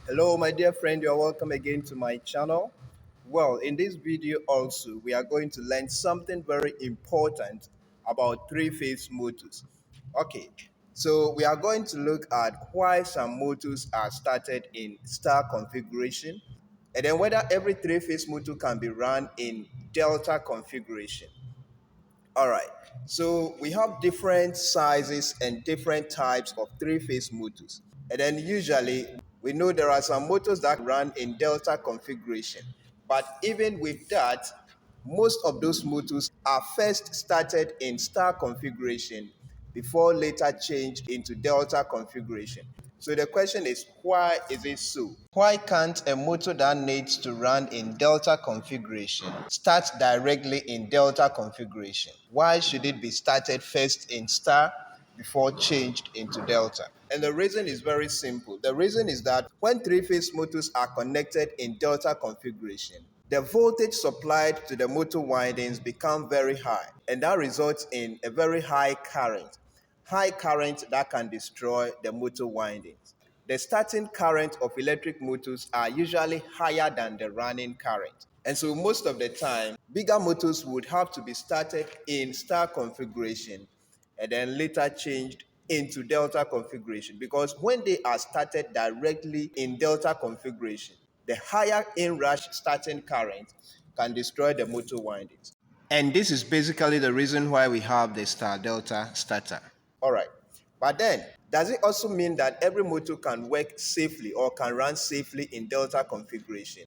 Hello, my dear friend. You're welcome again to my channel. Well, in this video also, we are going to learn something very important about three-phase motors. Okay, so we are going to look at why some motors are started in star configuration, and then whether every three-phase motor can be run in delta configuration. All right. So we have different sizes and different types of three-phase motors. And then usually we know there are some motors that run in delta configuration. But even with that, most of those motors are first started in star configuration before later changed into delta configuration. So the question is, why is it so? Why can't a motor that needs to run in delta configuration start directly in delta configuration? Why should it be started first in star before changed into delta? And the reason is very simple. The reason is that when three-phase motors are connected in delta configuration, the voltage supplied to the motor windings become very high, and that results in a very high current. High current that can destroy the motor windings. The starting current of electric motors are usually higher than the running current. And so most of the time, bigger motors would have to be started in star configuration and then later changed into delta configuration, because when they are started directly in delta configuration, the higher inrush starting current can destroy the motor windings. And this is basically the reason why we have the star delta starter. All right. But then, does it also mean that every motor can work safely or can run safely in delta configuration?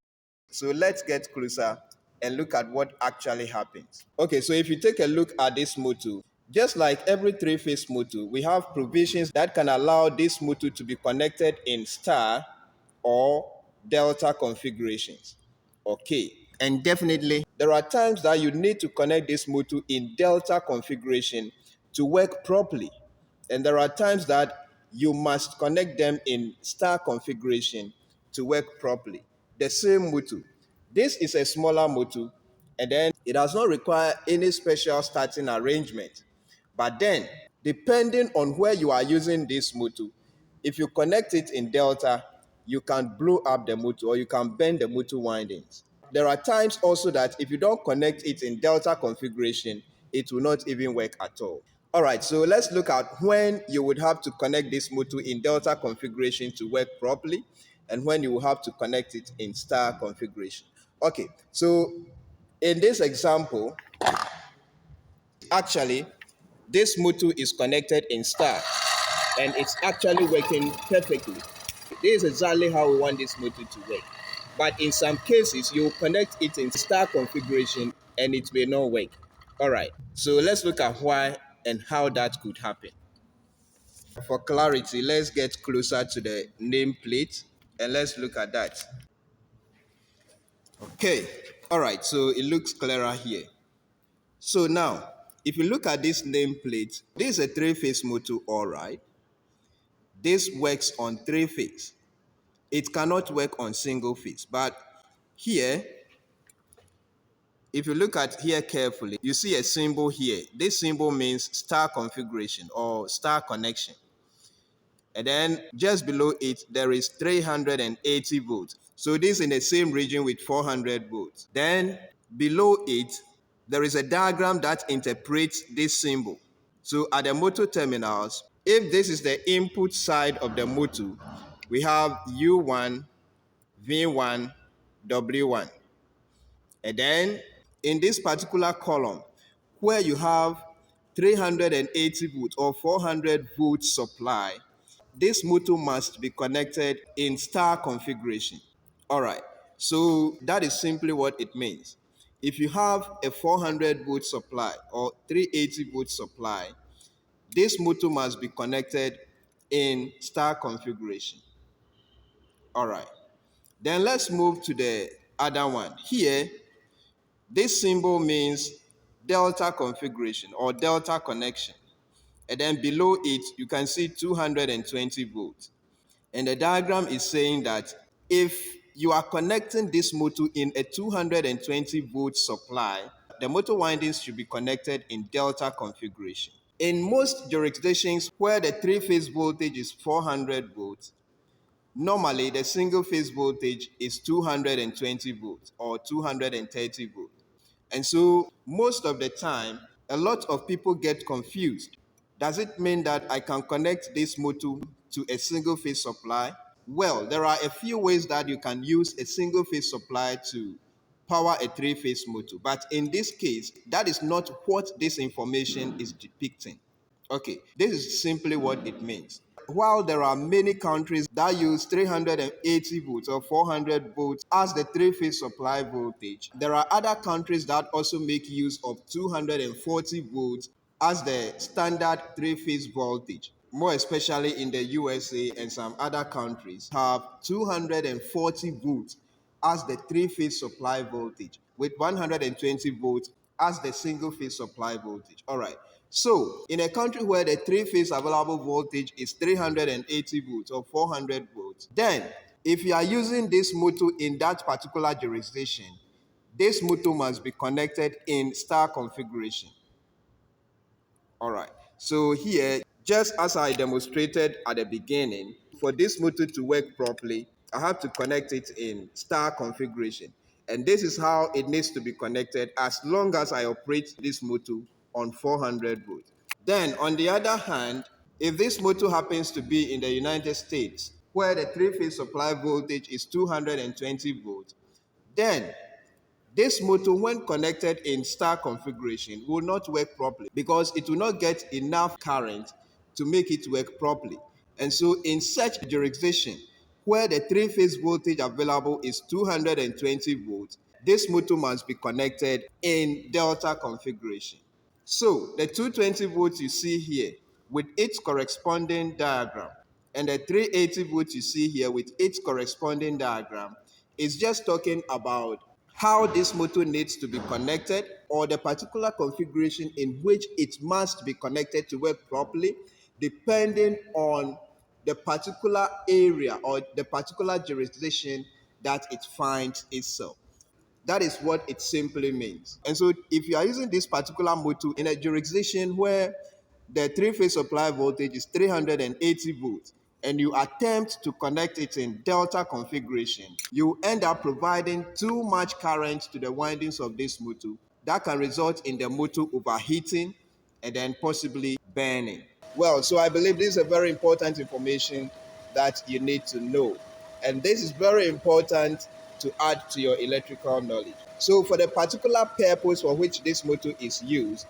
So let's get closer and look at what actually happens. Okay, so if you take a look at this motor, just like every three-phase motor, we have provisions that can allow this motor to be connected in star or delta configurations. Okay, and definitely there are times that you need to connect this motor in delta configuration to work properly, and there are times that you must connect them in star configuration to work properly. The same motor. This is a smaller motor, and then it does not require any special starting arrangement. But then, depending on where you are using this motor, if you connect it in delta, you can blow up the motor or you can bend the motor windings. There are times also that if you don't connect it in delta configuration, it will not even work at all. All right, so let's look at when you would have to connect this motor in delta configuration to work properly and when you will have to connect it in star configuration. Okay, so in this example, actually, this motor is connected in star and it's actually working perfectly. This is exactly how we want this motor to work. But in some cases, you connect it in star configuration and it may not work. All right, so let's look at why and how that could happen. For clarity, let's get closer to the nameplate and let's look at that. Okay, all right, so it looks clearer here. So now, if you look at this nameplate, this is a three-phase motor, all right. This works on three-phase. It cannot work on single phase. But here, if you look at here carefully, you see a symbol here. This symbol means star configuration or star connection. And then just below it, there is 380 volts. So this is in the same region with 400 volts. Then below it, there is a diagram that interprets this symbol. So at the motor terminals, if this is the input side of the motor, we have U1, V1, W1. And then in this particular column, where you have 380 volts or 400 volts supply, this motor must be connected in star configuration. All right, so that is simply what it means. If you have a 400 volt supply or 380 volt supply, this motor must be connected in star configuration. All right, then let's move to the other one. Here, this symbol means delta configuration or delta connection. And then below it, you can see 220 volts. And the diagram is saying that if you are connecting this motor in a 220 volt supply, the motor windings should be connected in delta configuration. In most jurisdictions where the three-phase voltage is 400 volts, Normally, the single phase voltage is 220 volts or 230 volts. And so, most of the time, a lot of people get confused. Does it mean that I can connect this motor to a single phase supply? Well, there are a few ways that you can use a single phase supply to power a three phase motor. But in this case, that is not what this information is depicting. Okay, this is simply what it means. While there are many countries that use 380 volts or 400 volts as the three phase supply voltage, there are other countries that also make use of 240 volts as the standard three phase voltage. More especially in the USA and some other countries have 240 volts as the three phase supply voltage with 120 volts as the single phase supply voltage. All right. So, in a country where the three phase available voltage is 380 volts or 400 volts, then if you are using this motor in that particular jurisdiction, this motor must be connected in star configuration. All right. So here, just as I demonstrated at the beginning, for this motor to work properly, I have to connect it in star configuration. And this is how it needs to be connected as long as I operate this motor on 400 volts. Then, on the other hand, if this motor happens to be in the United States, where the three-phase supply voltage is 220 volts, then this motor, when connected in star configuration, will not work properly because it will not get enough current to make it work properly. And so, in such a jurisdiction where the three phase voltage available is 220 volts, this motor must be connected in delta configuration. So, the 220 volts you see here with its corresponding diagram and the 380 volts you see here with its corresponding diagram is just talking about how this motor needs to be connected or the particular configuration in which it must be connected to work properly depending on the particular area or the particular jurisdiction that it finds itself. That is what it simply means. And so, if you are using this particular motor in a jurisdiction where the three phase supply voltage is 380 volts and you attempt to connect it in delta configuration, you end up providing too much current to the windings of this motor that can result in the motor overheating and then possibly burning. Well, so I believe this is a very important information that you need to know. And this is very important to add to your electrical knowledge. So, for the particular purpose for which this motor is used,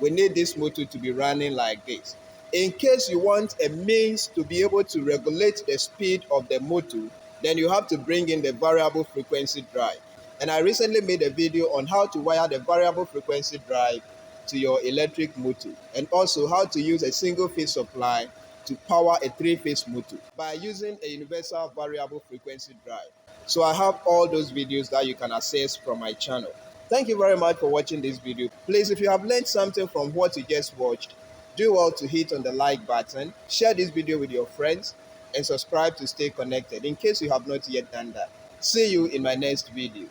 we need this motor to be running like this. In case you want a means to be able to regulate the speed of the motor, then you have to bring in the variable frequency drive. And I recently made a video on how to wire the variable frequency drive to your electric motor and also how to use a single phase supply to power a three-phase motor by using a universal variable frequency drive. So I have all those videos that you can access from my channel. Thank you very much for watching this video. Please, if you have learned something from what you just watched, do well to hit on the like button, share this video with your friends, and subscribe to stay connected in case you have not yet done that. See you in my next video.